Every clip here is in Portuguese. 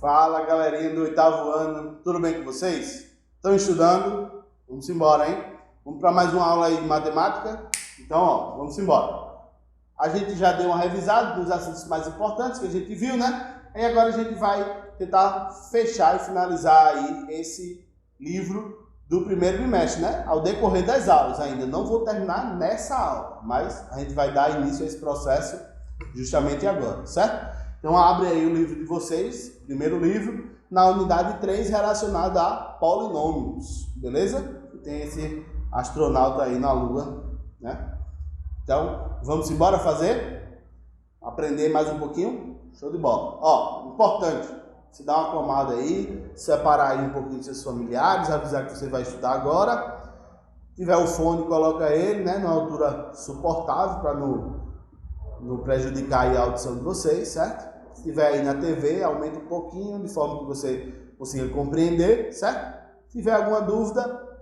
Fala, galerinha do 8º ano, tudo bem com vocês? Estão estudando? Vamos embora, hein? Vamos para mais uma aula aí de matemática? Então, ó, vamos embora. A gente já deu uma revisada dos assuntos mais importantes que a gente viu, né? E agora a gente vai tentar fechar e finalizar aí esse livro do primeiro bimestre, né? Ao decorrer das aulas ainda. Não vou terminar nessa aula, mas a gente vai dar início a esse processo justamente agora, certo? Então abre aí o livro de vocês, primeiro livro, na unidade 3 relacionada a polinômios, beleza? Tem esse astronauta aí na Lua, né? Então, vamos embora fazer? Aprender mais um pouquinho? Show de bola. Ó, importante, você dá uma acalmada aí, separar aí um pouquinho dos seus familiares, avisar que você vai estudar agora. Se tiver o fone, coloca ele, né, numa altura suportável para não prejudicar aí a audição de vocês, certo? Se tiver aí na TV, aumenta um pouquinho, de forma que você consiga compreender, certo? Se tiver alguma dúvida,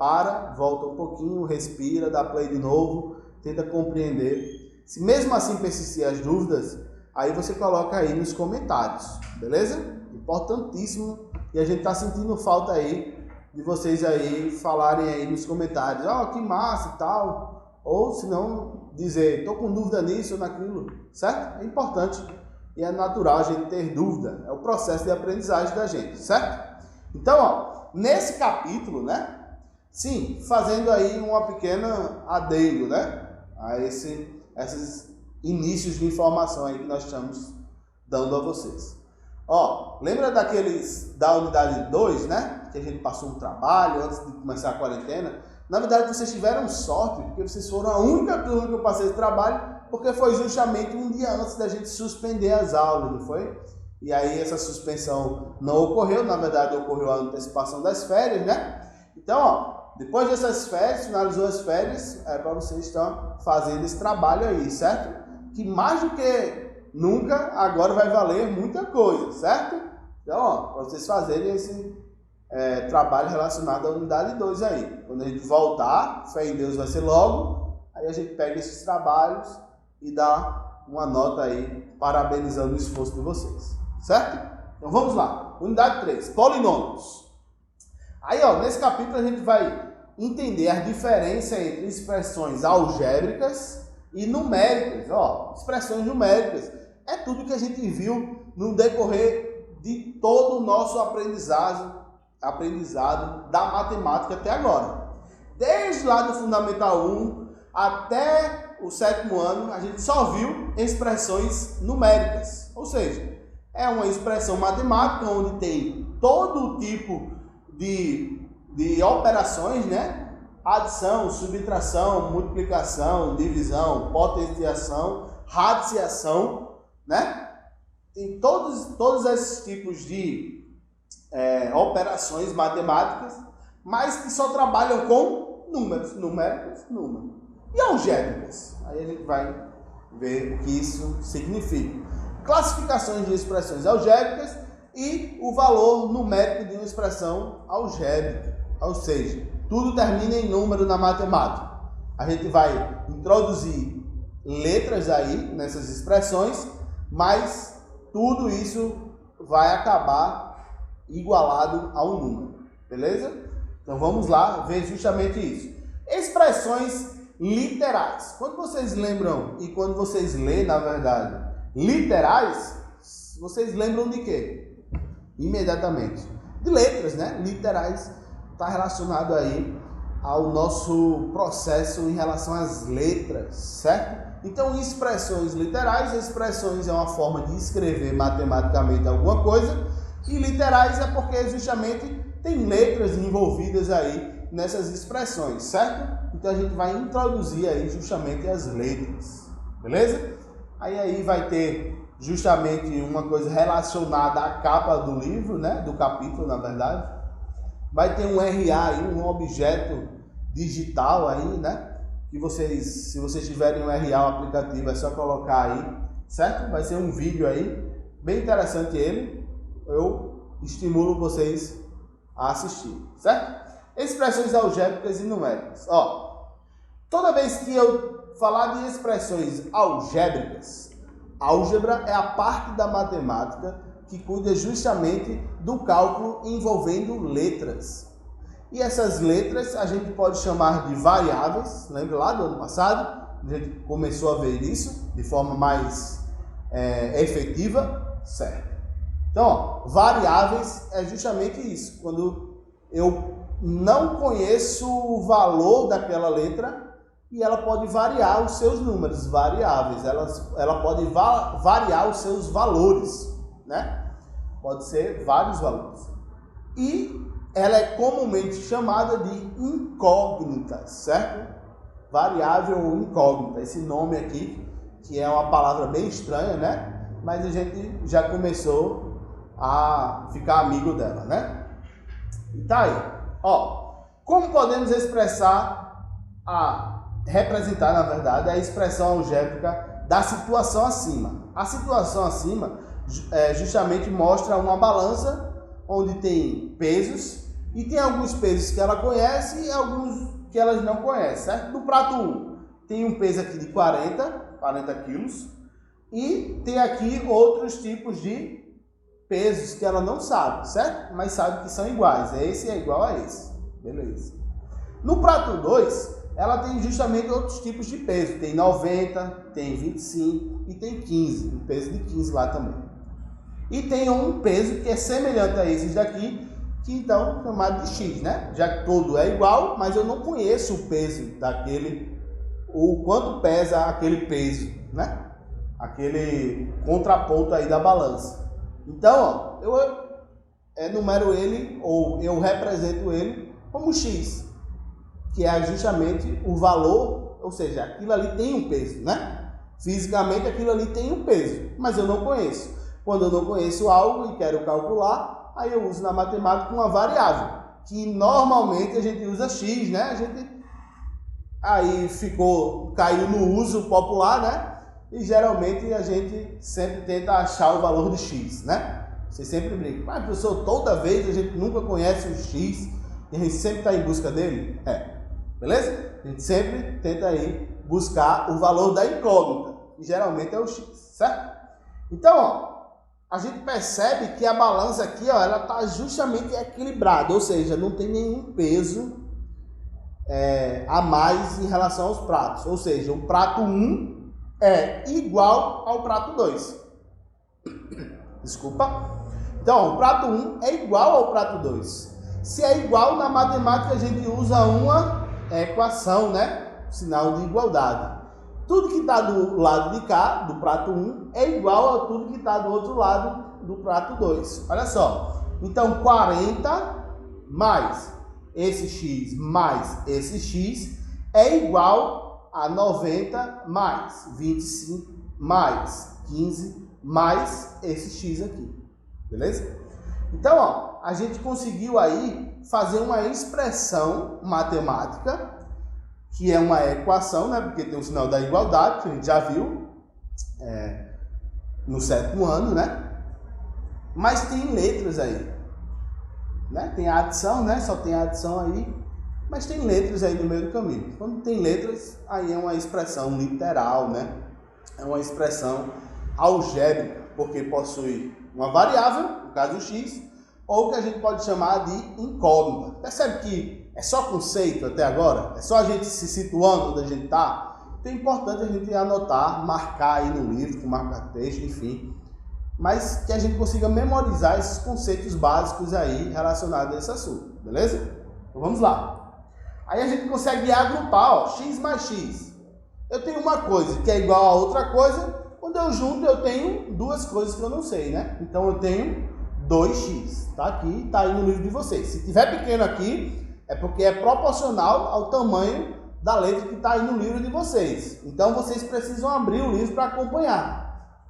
volta um pouquinho, respira, dá play de novo, tenta compreender. Se mesmo assim persistir as dúvidas, aí você coloca aí nos comentários, beleza? Importantíssimo, e a gente tá sentindo falta aí de vocês aí falarem aí nos comentários, ó, que massa e tal, ou se não dizer, tô com dúvida nisso ou naquilo, certo? É importante e é natural a gente ter dúvida, é o processo de aprendizagem da gente, certo? Então, ó, nesse capítulo, né, sim, fazendo aí uma pequena adendo, né, a esses inícios de informação aí que nós estamos dando a vocês. Ó, lembra daqueles da unidade 2, né, que a gente passou um trabalho antes de começar a quarentena? Na verdade, vocês tiveram sorte, porque vocês foram a única turma que eu passei esse trabalho, porque foi justamente um dia antes da gente suspender as aulas, não foi? E aí essa suspensão não ocorreu, na verdade ocorreu a antecipação das férias, né? Então, ó, depois dessas férias, finalizou as férias, é para vocês estar fazendo esse trabalho aí, certo? Que mais do que nunca, agora vai valer muita coisa, certo? Então, ó, para vocês fazerem esse trabalho relacionado à unidade 2 aí. Quando a gente voltar, fé em Deus vai ser logo, aí a gente pega esses trabalhos e dá uma nota aí, parabenizando o esforço de vocês, certo? Então vamos lá, unidade 3, polinômios. Aí, ó, nesse capítulo a gente vai entender a diferença entre expressões algébricas e numéricas. Ó, expressões numéricas é tudo que a gente viu no decorrer de todo o nosso aprendizado da matemática até agora. Desde lá do Fundamental 1 até o 7º ano, a gente só viu expressões numéricas. Ou seja, é uma expressão matemática onde tem todo tipo de operações, né? Adição, subtração, multiplicação, divisão, potenciação, radiciação, né? Tem todos esses tipos de operações matemáticas, mas que só trabalham com números, numéricos, números. E algébricas? Aí a gente vai ver o que isso significa. Classificações de expressões algébricas e o valor numérico de uma expressão algébrica. Ou seja, tudo termina em número na matemática. A gente vai introduzir letras aí nessas expressões, mas tudo isso vai acabar igualado a um número, beleza? Então vamos lá ver justamente isso. Expressões literais. Quando vocês lembram e quando vocês lêem, na verdade, literais, vocês lembram de quê? Imediatamente. De letras, né? Literais está relacionado aí ao nosso processo em relação às letras, certo? Então, expressões literais, expressões é uma forma de escrever matematicamente alguma coisa, e literais é porque justamente tem letras envolvidas aí nessas expressões, certo? Então a gente vai introduzir aí justamente as letras, beleza? Aí vai ter justamente uma coisa relacionada à capa do livro, né? Do capítulo, na verdade. Vai ter um RA aí, um objeto digital aí, né? Que vocês, se vocês tiverem um RA, o aplicativo, é só colocar aí, certo? Vai ser um vídeo aí, bem interessante ele. Eu estimulo vocês a assistir, certo? Expressões algébricas e numéricas. Ó, toda vez que eu falar de expressões algébricas, álgebra é a parte da matemática que cuida justamente do cálculo envolvendo letras. E essas letras a gente pode chamar de variáveis. Lembra lá do ano passado? A gente começou a ver isso de forma mais efetiva, certo? Então, ó, variáveis é justamente isso. Quando eu não conheço o valor daquela letra e ela pode variar os seus números, variáveis. Ela pode variar os seus valores, né? Pode ser vários valores. E ela é comumente chamada de incógnita, certo? Variável ou incógnita. Esse nome aqui, que é uma palavra bem estranha, né? Mas a gente já começou a ficar amigo dela, né? E tá aí. Ó, como podemos representar, na verdade, a expressão algébrica da situação acima? A situação acima justamente mostra uma balança onde tem pesos e tem alguns pesos que ela conhece e alguns que elas não conhecem, certo? No prato 1 tem um peso aqui de 40 quilos e tem aqui outros tipos de pesos que ela não sabe, certo? Mas sabe que são iguais. Esse é igual a esse. Beleza. No prato 2, ela tem justamente outros tipos de peso. Tem 90, tem 25 e tem 15. Um peso de 15 lá também. E tem um peso que é semelhante a esses daqui, que então é chamado de X, né? Já que todo é igual, mas eu não conheço o peso daquele, o quanto pesa aquele peso, né? Aquele contraponto aí da balança. Então, ó, eu enumero ele, ou eu represento ele como X, que é justamente o valor, ou seja, aquilo ali tem um peso, né? Fisicamente aquilo ali tem um peso, mas eu não conheço. Quando eu não conheço algo e quero calcular, aí eu uso na matemática uma variável, que normalmente a gente usa X, né? A gente aí caiu no uso popular, né? E geralmente a gente sempre tenta achar o valor de X, né? Você sempre brinca, mas professor, toda vez a gente nunca conhece o X e a gente sempre está em busca dele? Beleza? A gente sempre tenta aí buscar o valor da incógnita, e geralmente é o X, certo? Então, ó, a gente percebe que a balança aqui, ó, ela está justamente equilibrada, ou seja, não tem nenhum peso a mais em relação aos pratos, ou seja, o prato 1 é igual ao prato 2. Desculpa. Então, o prato 1 é igual ao prato 2. Se é igual, na matemática a gente usa uma equação, né? Sinal de igualdade. Tudo que está do lado de cá, do prato 1, é igual a tudo que está do outro lado do prato 2. Olha só. Então, 40 mais esse X mais esse X é igual a 90 mais 25 mais 15 mais esse X aqui. Beleza? Então, ó, a gente conseguiu aí fazer uma expressão matemática, que é uma equação, né? Porque tem o sinal da igualdade, que a gente já viu no 7º ano, né? Mas tem letras aí, né? Tem a adição, né? Só tem a adição aí. Mas tem letras aí no meio do caminho. Quando tem letras, aí é uma expressão literal, né? É uma expressão algébrica, porque possui uma variável, no caso o X, ou que a gente pode chamar de incógnita. Percebe que é só conceito até agora? É só a gente se situando onde a gente está? Então é importante a gente anotar, marcar aí no livro, com marca-texto, enfim. Mas que a gente consiga memorizar esses conceitos básicos aí relacionados a esse assunto, beleza? Então vamos lá. Aí a gente consegue agrupar, ó, X mais X. Eu tenho uma coisa que é igual a outra coisa, quando eu junto eu tenho duas coisas que eu não sei, né? Então eu tenho 2x, tá aqui, tá aí no livro de vocês. Se tiver pequeno aqui, é porque é proporcional ao tamanho da letra que está aí no livro de vocês. Então vocês precisam abrir o livro para acompanhar.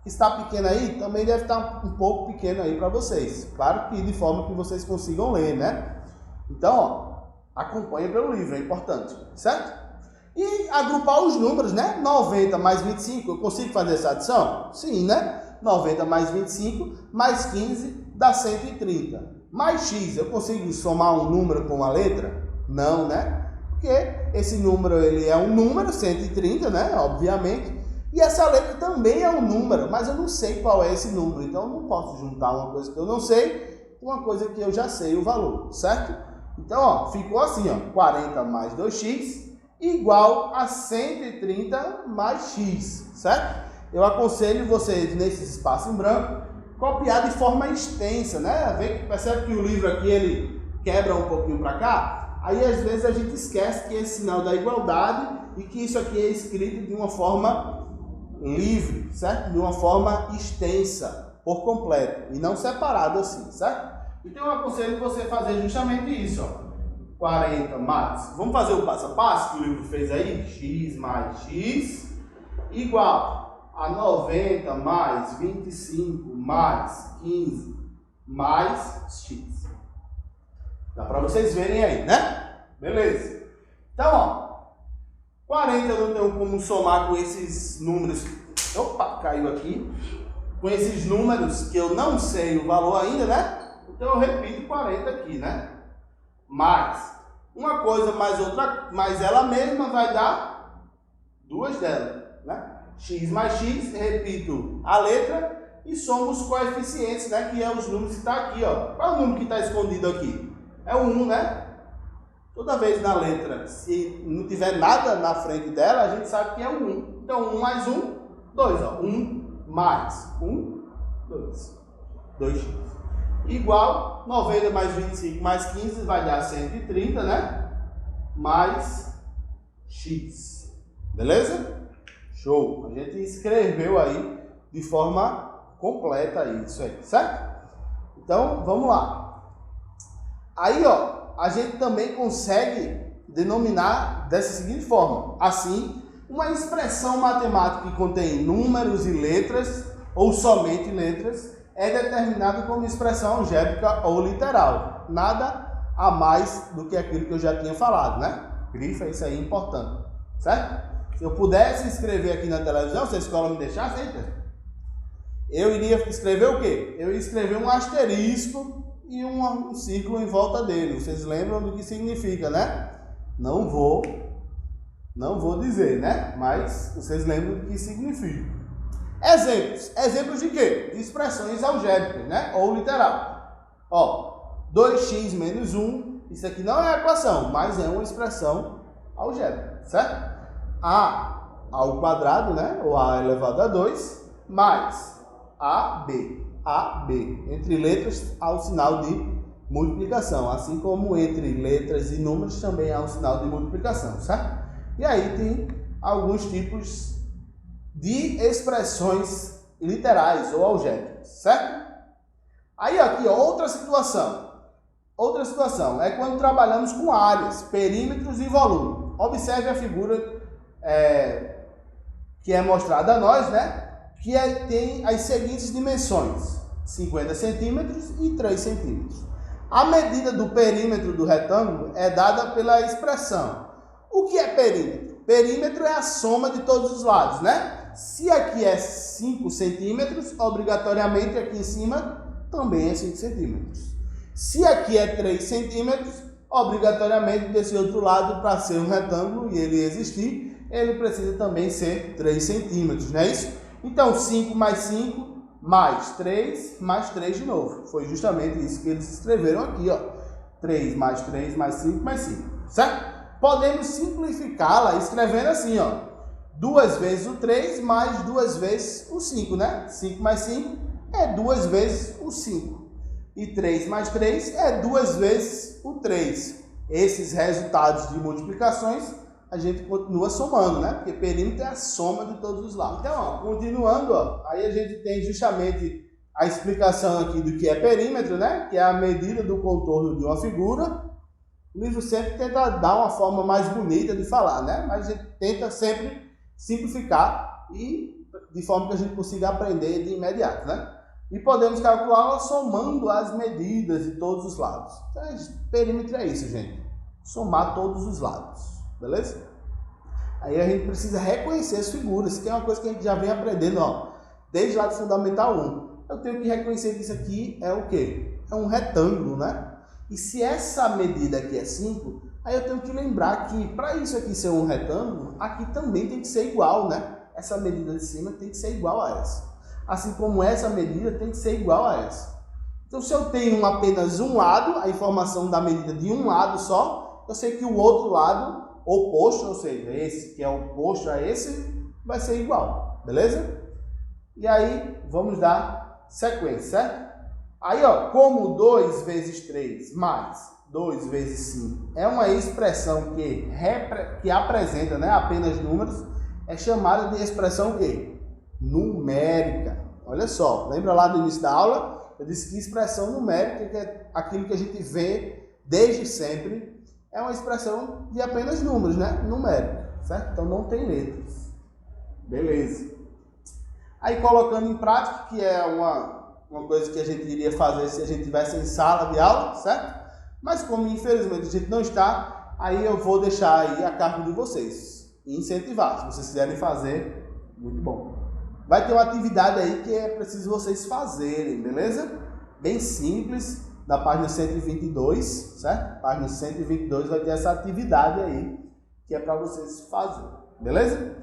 Está pequeno aí, também deve estar um pouco pequeno aí para vocês. Claro que de forma que vocês consigam ler, né? Então, ó, acompanha pelo livro, é importante, certo? E agrupar os números, né? 90 mais 25, eu consigo fazer essa adição? Sim, né? 90 mais 25 mais 15 dá 130. Mais x, eu consigo somar um número com uma letra? Não, né? Porque esse número, ele é um número, 130, né? Obviamente. E essa letra também é um número, mas eu não sei qual é esse número. Então eu não posso juntar uma coisa que eu não sei com uma coisa que eu já sei o valor, certo? Então, ó, ficou assim, ó, 40 mais 2x igual a 130 mais x, certo? Eu aconselho vocês, nesse espaço em branco, copiar de forma extensa, né? Percebe que o livro aqui, ele quebra um pouquinho para cá? Aí, às vezes, a gente esquece que é esse sinal da igualdade e que isso aqui é escrito de uma forma livre, certo? De uma forma extensa, por completo, e não separado assim, certo? Então, eu aconselho você fazer justamente isso, ó. 40 mais, vamos fazer o passo a passo que o livro fez aí? X mais x igual a 90 mais 25 mais 15 mais x. Dá para vocês verem aí, né? Beleza. Então, ó, 40 eu não tenho como somar com esses números. Opa, caiu aqui. Com esses números que eu não sei o valor ainda, né? Então eu repito 40 aqui, né? Mais uma coisa mais outra, mais ela mesma vai dar duas delas, né? X mais x, repito a letra e somo os coeficientes, né? Que é os números que está aqui, ó. Qual é o número que está escondido aqui? É o 1, né? Toda vez na letra, se não tiver nada na frente dela, a gente sabe que é o 1. Então 1 mais 1, 2, ó. 1 mais 1, 2. 2x. Igual 90 mais 25 mais 15 vai dar 130, né? Mais x. Beleza? Show! A gente escreveu aí de forma completa isso aí, certo? Então, vamos lá. Aí, ó, a gente também consegue denominar dessa seguinte forma. Assim, uma expressão matemática que contém números e letras, ou somente letras, é determinado como expressão algébrica ou literal. Nada a mais do que aquilo que eu já tinha falado, né? Grifa, isso aí é importante, certo? Se eu pudesse escrever aqui na televisão, se a escola me deixasse, eu iria escrever o quê? Eu ia escrever um asterisco e um círculo em volta dele. Vocês lembram do que significa, né? Não vou dizer, né? Mas vocês lembram do que significa. Exemplos. Exemplos de quê? De expressões algébricas, né? Ou literal. Ó, 2x menos 1, isso aqui não é equação, mas é uma expressão algébrica, certo? A ao quadrado, né? Ou a elevado a 2, mais AB. AB. Entre letras há o sinal de multiplicação, assim como entre letras e números também há o sinal de multiplicação, certo? E aí tem alguns tipos de expressões literais ou algébricas, certo? Aí aqui, ó, outra situação. Outra situação é quando trabalhamos com áreas, perímetros e volume. Observe a figura que é mostrada a nós, né? Que tem as seguintes dimensões: 50 centímetros e 3 centímetros. A medida do perímetro do retângulo é dada pela expressão. O que é perímetro? Perímetro é a soma de todos os lados, né? Se aqui é 5 centímetros, obrigatoriamente aqui em cima também é 5 centímetros. Se aqui é 3 centímetros, obrigatoriamente desse outro lado, para ser um retângulo e ele existir, ele precisa também ser 3 centímetros, não é isso? Então 5 mais 5 mais 3 de novo. Foi justamente isso que eles escreveram aqui, ó. 3 mais 3 mais 5 mais 5, certo? Podemos simplificá-la escrevendo assim, ó. 2 vezes o 3 mais 2 vezes o 5, né? 5 mais 5 é 2 vezes o 5. E 3 mais 3 é 2 vezes o 3. Esses resultados de multiplicações a gente continua somando, né? Porque perímetro é a soma de todos os lados. Então, ó, continuando, ó, aí a gente tem justamente a explicação aqui do que é perímetro, né? Que é a medida do contorno de uma figura. O livro sempre tenta dar uma forma mais bonita de falar, né? Mas a gente tenta sempre simplificar e de forma que a gente consiga aprender de imediato, né? E podemos calculá-la somando as medidas de todos os lados. Então, perímetro é isso, gente. Somar todos os lados, beleza? Aí a gente precisa reconhecer as figuras, que é uma coisa que a gente já vem aprendendo, ó, desde lá do Fundamental 1. Eu tenho que reconhecer que isso aqui é o quê? É um retângulo, né? E se essa medida aqui é 5, aí eu tenho que lembrar que para isso aqui ser um retângulo, aqui também tem que ser igual, né? essa medida de cima tem que ser igual a essa. Assim como essa medida tem que ser igual a essa. Então, se eu tenho apenas um lado, a informação da medida de um lado só, eu sei que o outro lado oposto, ou seja, esse que é oposto a esse, vai ser igual, beleza? E aí, vamos dar sequência, certo? Aí, ó, como 2 vezes 3 mais 2 vezes 5 é uma expressão que apresenta, né, apenas números, é chamada de expressão o quê? Numérica. Olha só, lembra lá do início da aula? Eu disse que expressão numérica, que é aquilo que a gente vê desde sempre, é uma expressão de apenas números, né? Numérica, certo? Então não tem letras. Beleza. Aí colocando em prática, que é uma coisa que a gente iria fazer se a gente estivesse em sala de aula, certo? Mas como infelizmente a gente não está, aí eu vou deixar aí a cargo de vocês e incentivar. Se vocês quiserem fazer, muito bom. Vai ter uma atividade aí que é preciso vocês fazerem, beleza? Bem simples, da página 122, certo? Página 122 vai ter essa atividade aí, que é para vocês fazerem, beleza?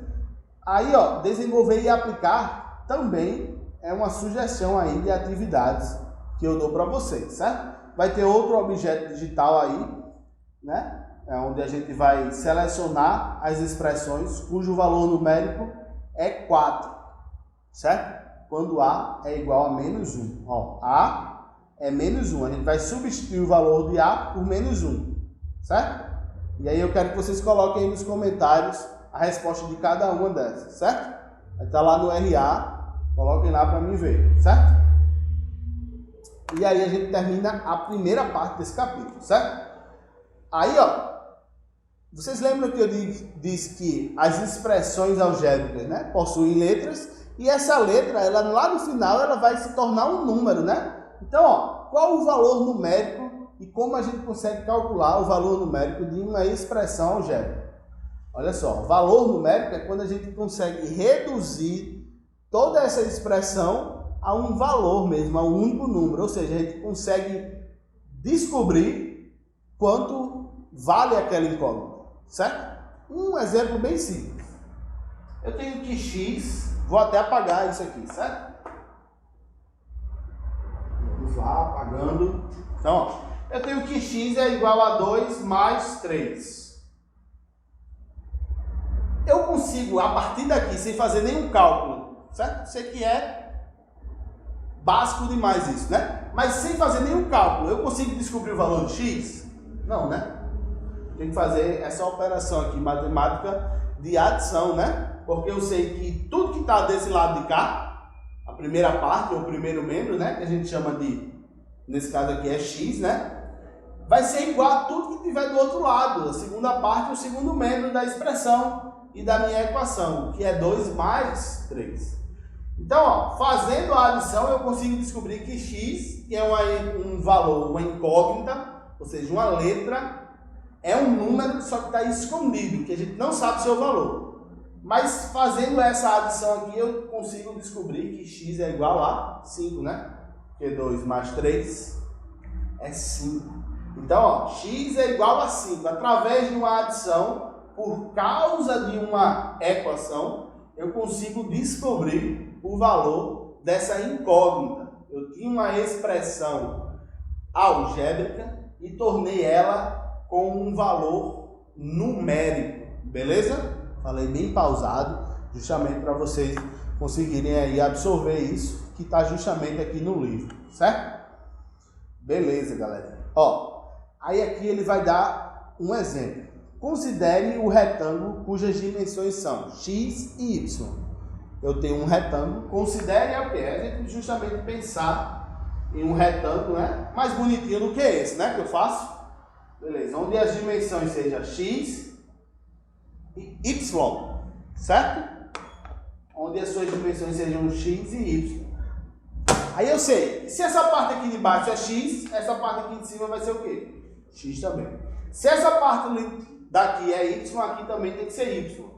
Aí, ó, desenvolver e aplicar também é uma sugestão aí de atividades que eu dou para vocês, certo? Vai ter outro objeto digital aí, né? É onde a gente vai selecionar as expressões cujo valor numérico é 4, certo? Quando A é igual a menos 1. Ó, A é menos 1. A gente vai substituir o valor de A por menos 1, certo? E aí eu quero que vocês coloquem aí nos comentários a resposta de cada uma dessas, certo? Vai estar lá no RA, coloquem lá para mim ver, certo? E aí a gente termina a primeira parte desse capítulo, certo? Aí, ó, vocês lembram que eu disse que as expressões algébricas, né, possuem letras, e essa letra, ela lá no final, ela vai se tornar um número, né? Então, ó, qual o valor numérico e como a gente consegue calcular o valor numérico de uma expressão algébrica? Olha só, valor numérico é quando a gente consegue reduzir toda essa expressão a um valor mesmo, a um único número. Ou seja, a gente consegue descobrir quanto vale aquela incógnita, certo? Um exemplo bem simples. Eu tenho que x, vou até apagar isso aqui, certo? Vamos lá, apagando. Então, ó, eu tenho que x é igual a 2 mais 3. Eu consigo, a partir daqui, sem fazer nenhum cálculo, certo? Sei que é básico demais isso, né? Mas sem fazer nenhum cálculo, eu consigo descobrir o valor de x? Não, né? Tem que fazer essa operação aqui, matemática de adição, né? Porque eu sei que tudo que está desse lado de cá, a primeira parte, ou o primeiro membro, né? Que a gente chama de, nesse caso aqui é x, né? Vai ser igual a tudo que tiver do outro lado, a segunda parte, o segundo membro da expressão e da minha equação, que é 2 mais 3. Então, ó, fazendo a adição, eu consigo descobrir que x, que é um valor, uma incógnita, ou seja, uma letra, é um número só que está escondido, que a gente não sabe o seu valor. Mas fazendo essa adição aqui, eu consigo descobrir que x é igual a 5, né? Porque 2 mais 3 é 5. Então, ó, x é igual a 5. Através de uma adição, por causa de uma equação, eu consigo descobrir o valor dessa incógnita. Eu tinha uma expressão algébrica e tornei ela com um valor numérico, beleza? Falei bem pausado, justamente para vocês conseguirem aí absorver isso que está justamente aqui no livro, certo? Beleza, galera. Ó, aí aqui ele vai dar um exemplo. Considere o retângulo cujas dimensões são x e y. Eu tenho um retângulo. Considere é o quê? É a gente justamente pensar em um retângulo, né, mais bonitinho do que esse, né, que eu faço. Beleza. Onde as dimensões sejam x e y, certo? Onde as suas dimensões sejam x e y. Aí eu sei, se essa parte aqui de baixo é x, essa parte aqui de cima vai ser o quê? X também. Se essa parte daqui é y, aqui também tem que ser y.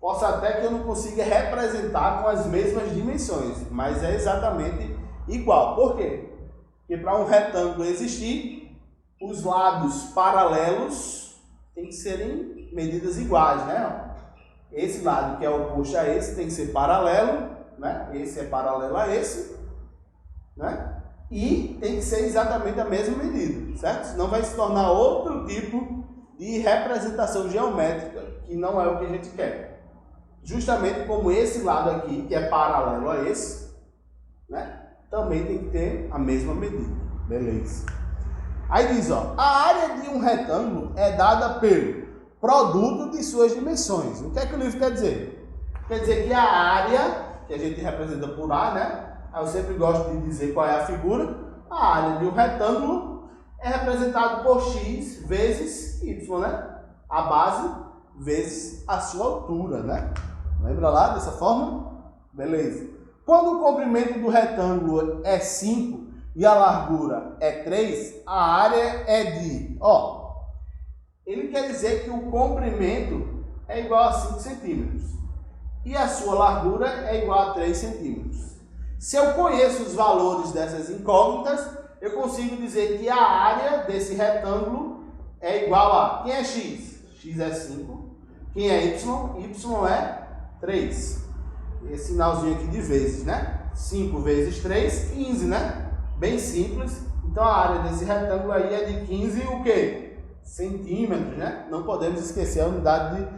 Posso até que eu não consiga representar com as mesmas dimensões, mas é exatamente igual. Por quê? Porque para um retângulo existir, os lados paralelos têm que serem medidas iguais, né? esse lado que é oposto a esse tem que ser paralelo, né? Esse é paralelo a esse, né? E tem que ser exatamente a mesma medida, certo? Senão vai se tornar outro tipo de representação geométrica, que não é o que a gente quer. Justamente como esse lado aqui, que é paralelo a esse, né? Também tem que ter a mesma medida. Beleza. Aí diz, ó, a área de um retângulo é dada pelo produto de suas dimensões. O que é que o livro quer dizer? Quer dizer que a área, que a gente representa por A, né? Eu sempre gosto de dizer qual é a figura. A área de um retângulo é representada por x vezes y, né? A base vezes a sua altura, né? Lembra lá dessa forma? Beleza. Quando o comprimento do retângulo é 5 e a largura é 3, a área é de... Ó, ele quer dizer que o comprimento é igual a 5 centímetros e a sua largura é igual a 3 centímetros. Se eu conheço os valores dessas incógnitas, eu consigo dizer que a área desse retângulo é igual a... Quem é x? X é 5. Quem é y? Y é 3. Esse sinalzinho aqui de vezes, né? 5 vezes 3, 15, né? Bem simples. Então a área desse retângulo aí é de 15 o quê? Centímetros, né? Não podemos esquecer a unidade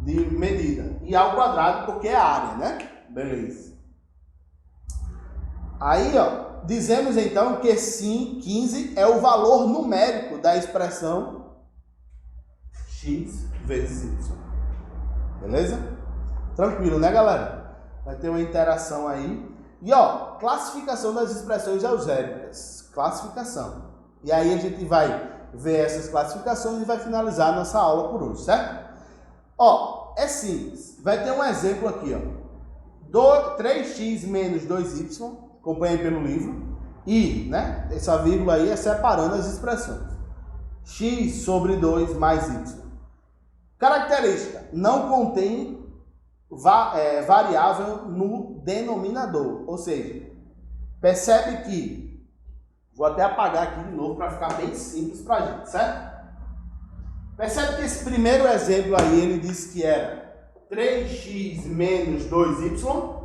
de medida. E ao quadrado porque é a área, né? Beleza. Aí, ó, dizemos então que sim, 15 é o valor numérico da expressão x vezes y. Beleza? Tranquilo, né, galera? Vai ter uma interação aí. E, ó, classificação das expressões algébricas. Classificação. E aí a gente vai ver essas classificações e vai finalizar a nossa aula por hoje, certo? Ó, é simples. Vai ter um exemplo aqui, ó. 3x menos 2y. Acompanhem pelo livro. E, né, essa vírgula aí é separando as expressões. X sobre 2 mais y. Característica. Não contém variável no denominador. Ou seja, percebe que... Vou até apagar aqui de novo para ficar bem simples para a gente, certo? Percebe que esse primeiro exemplo aí, ele disse que era 3x menos 2y.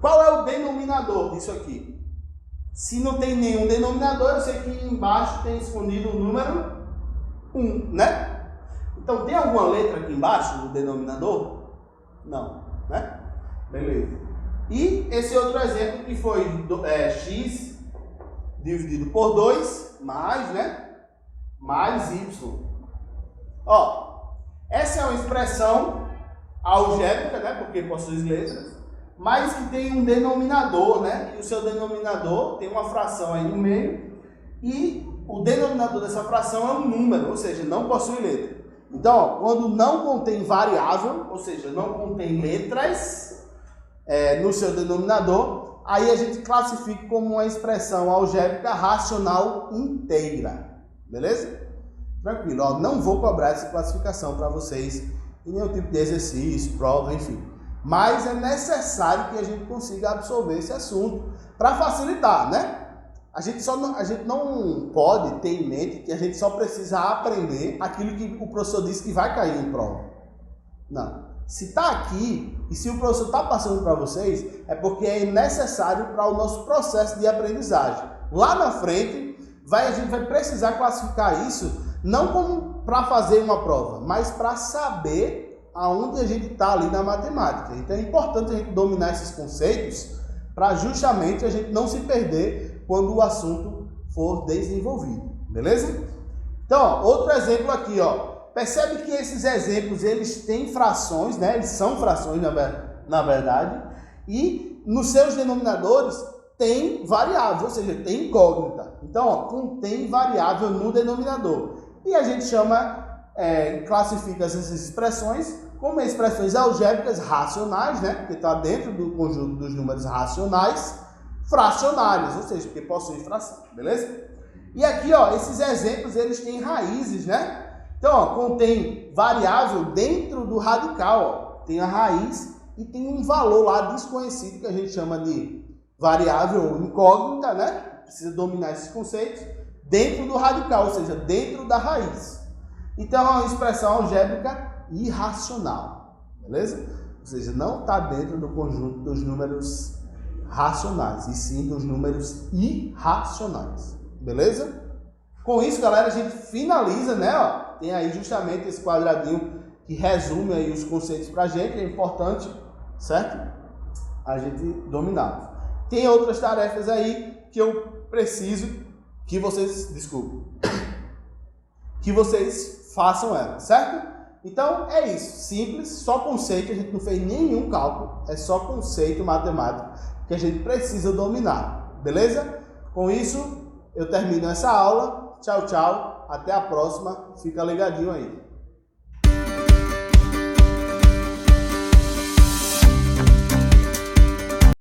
Qual é o denominador disso aqui? Se não tem nenhum denominador, eu sei que embaixo tem escondido o número 1, né? Então, tem alguma letra aqui embaixo no denominador? Não, né? Beleza. E esse outro exemplo que foi x dividido por 2, mais, né? Mais y. Ó, essa é uma expressão algébrica, né? Porque possui letras. Mas que tem um denominador, né? E o seu denominador tem uma fração aí no meio. E o denominador dessa fração é um número, ou seja, não possui letra. Então, ó, quando não contém variável, ou seja, não contém letras no seu denominador, aí a gente classifica como uma expressão algébrica racional inteira. Beleza? Tranquilo, ó, não vou cobrar essa classificação para vocês em nenhum tipo de exercício, prova, enfim. Mas é necessário que a gente consiga absorver esse assunto para facilitar, né? A gente não pode ter em mente que a gente só precisa aprender aquilo que o professor disse que vai cair em prova. Não. Se está aqui e se o professor está passando para vocês, é porque é necessário para o nosso processo de aprendizagem. Lá na frente, a gente vai precisar classificar isso não como para fazer uma prova, mas para saber aonde a gente está ali na matemática. Então é importante a gente dominar esses conceitos para justamente a gente não se perder quando o assunto for desenvolvido. Beleza? Então, ó, outro exemplo aqui, ó. Percebe que esses exemplos, eles têm frações, né? Eles são frações, na verdade. E nos seus denominadores tem variável, ou seja, tem incógnita. Então, ó, contém variável no denominador. E a gente classifica essas expressões como expressões algébricas racionais, né? Porque está dentro do conjunto dos números racionais, fracionários, ou seja, porque possuem fração, beleza? E aqui, ó, esses exemplos, eles têm raízes, né? Então, ó, contém variável dentro do radical, ó. Tem a raiz e tem um valor lá desconhecido que a gente chama de variável incógnita, né? Precisa dominar esses conceitos dentro do radical, ou seja, dentro da raiz. Então, é uma expressão algébrica irracional, beleza? Ou seja, não está dentro do conjunto dos números racionais, e sim dos números irracionais, beleza? Com isso, galera, a gente finaliza, né? Ó, tem aí justamente esse quadradinho que resume aí os conceitos pra gente, é importante, certo? A gente dominar. Tem outras tarefas aí que eu preciso que vocês, que vocês façam elas, certo? Então é isso, simples, só conceito, a gente não fez nenhum cálculo, é só conceito matemático que a gente precisa dominar, beleza? Com isso, eu termino essa aula. Tchau, tchau. Até a próxima. Fica ligadinho aí.